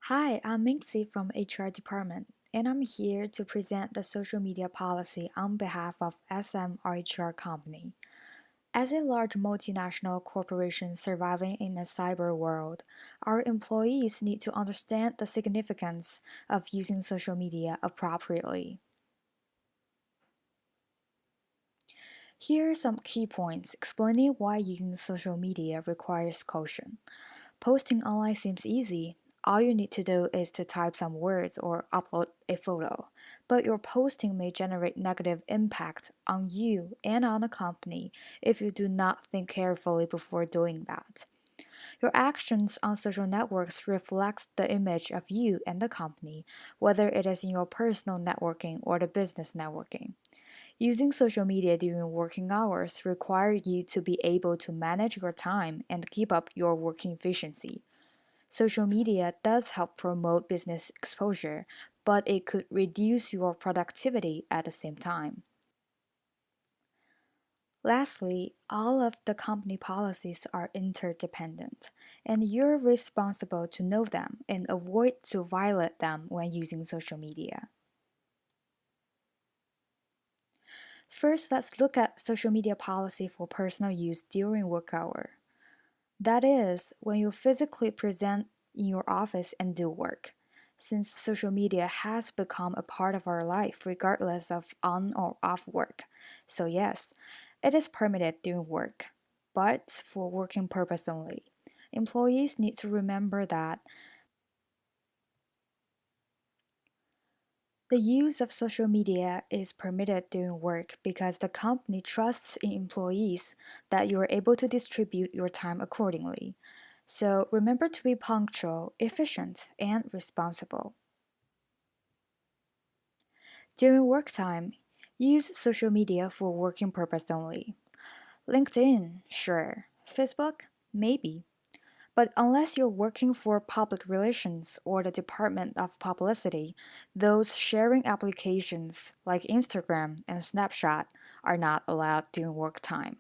Hi, I'm Minxie from HR department, and I'm here to present the social media policy on behalf of SMRHR company. As a large multinational corporation surviving in a cyber world, our employees need to understand the significance of using social media appropriately. Here are some key points explaining why using social media requires caution. Posting online seems easy. All you need to do is to type some words or upload a photo. But your posting may generate negative impact on you and on the company if you do not think carefully before doing that. Your actions on social networks reflect the image of you and the company, whether it is in your personal networking or the business networking. Using social media during working hours requires you to be able to manage your time and keep up your working efficiency. Social media does help promote business exposure, but it could reduce your productivity at the same time. Lastly, all of the company policies are interdependent, and you're responsible to know them and avoid to violate them when using social media. First, let's look at social media policy for personal use during work hour. That is, when you physically present in your office and do work. Since social media has become a part of our life regardless of on or off work. So yes, it is permitted during work, but for working purpose only. Employees need to remember that the use of social media is permitted during work because the company trusts in employees that you are able to distribute your time accordingly. So remember to be punctual, efficient, and responsible. During work time, use social media for working purpose only. LinkedIn, sure. Facebook, maybe. But unless you're working for public relations or the Department of Publicity, those sharing applications like Instagram and Snapchat are not allowed during work time.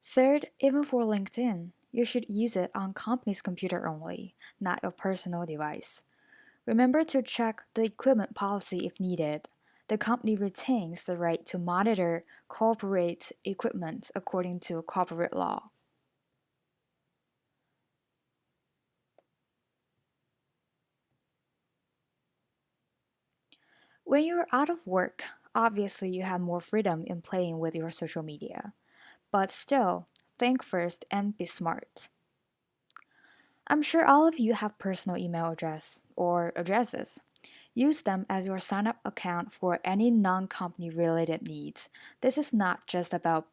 Third, even for LinkedIn, you should use it on company's computer only, not your personal device. Remember to check the equipment policy if needed. The company retains the right to monitor corporate equipment according to corporate law. When you're out of work, obviously you have more freedom in playing with your social media. But still, think first and be smart. I'm sure all of you have personal email address or addresses. Use them as your sign up account for any non company related needs. This is not just about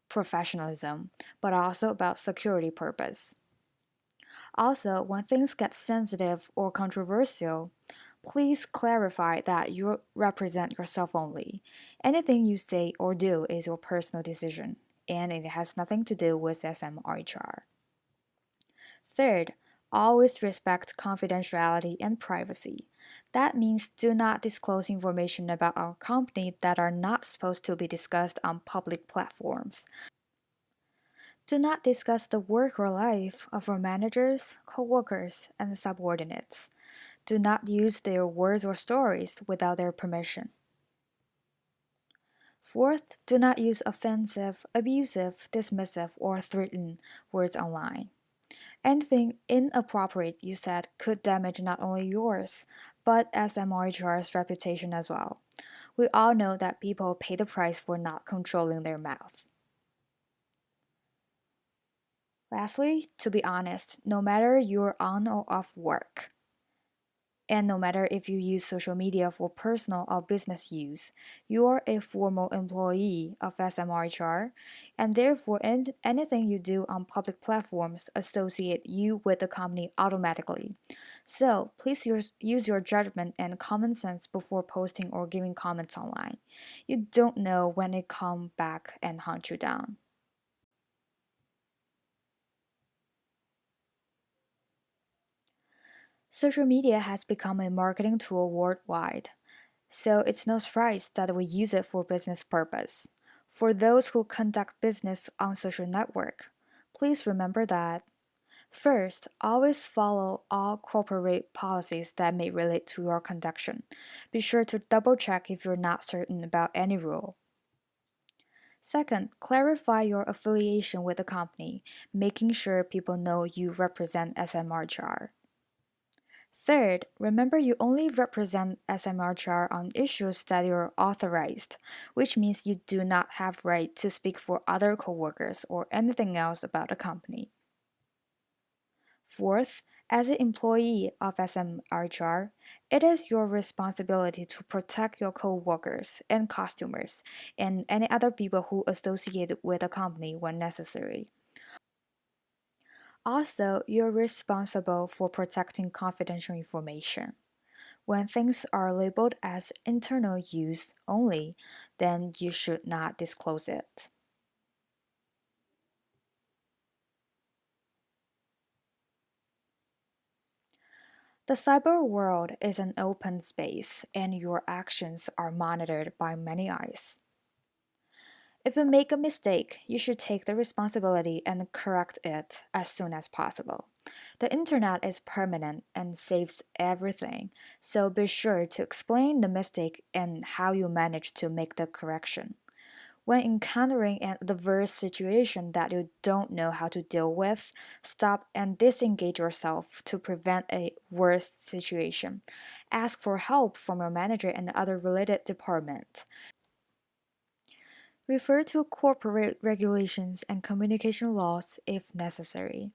professionalism, but also about security purpose. Also, when things get sensitive or controversial, please clarify that you represent yourself only. Anything you say or do is your personal decision, and it has nothing to do with SMRHR. Third, always respect confidentiality and privacy. That means do not disclose information about our company that are not supposed to be discussed on public platforms. Do not discuss the work or life of our managers, coworkers, and subordinates. Do not use their words or stories without their permission. Fourth, do not use offensive, abusive, dismissive, or threatening words online. Anything inappropriate you said could damage not only yours, but SMRHR's reputation as well. We all know that people pay the price for not controlling their mouth. Lastly, to be honest, no matter you're on or off work, and no matter if you use social media for personal or business use, you're a formal employee of SMRHR, and therefore anything you do on public platforms associate you with the company automatically. So please use your judgment and common sense before posting or giving comments online. You don't know when it come back and hunt you down. Social media has become a marketing tool worldwide. So it's no surprise that we use it for business purpose. For those who conduct business on social network, Please remember that. First, always follow all corporate policies that may relate to your conduction. Be sure to double check if you're not certain about any rule. Second, clarify your affiliation with the company, making sure people know you represent SMRCR. Third, remember you only represent SMRCR on issues that you're authorized, which means you do not have right to speak for other coworkers or anything else about the company. Fourth, as an employee of SMRCR, it is your responsibility to protect your coworkers and customers and any other people who associate with the company when necessary. Also, you're responsible for protecting confidential information. When things are labeled as internal use only, then you should not disclose it. The cyber world is an open space, and your actions are monitored by many eyes. If you make a mistake, you should take the responsibility and correct it as soon as possible. The internet is permanent and saves everything, so be sure to explain the mistake and how you managed to make the correction. When encountering an adverse situation that you don't know how to deal with, stop and disengage yourself to prevent a worse situation. Ask for help from your manager and other related department. Refer to corporate regulations and communication laws if necessary.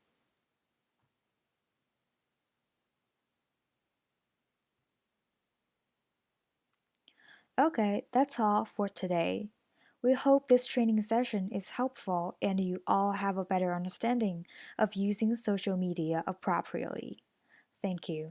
Okay, that's all for today. We hope this training session is helpful and you all have a better understanding of using social media appropriately. Thank you.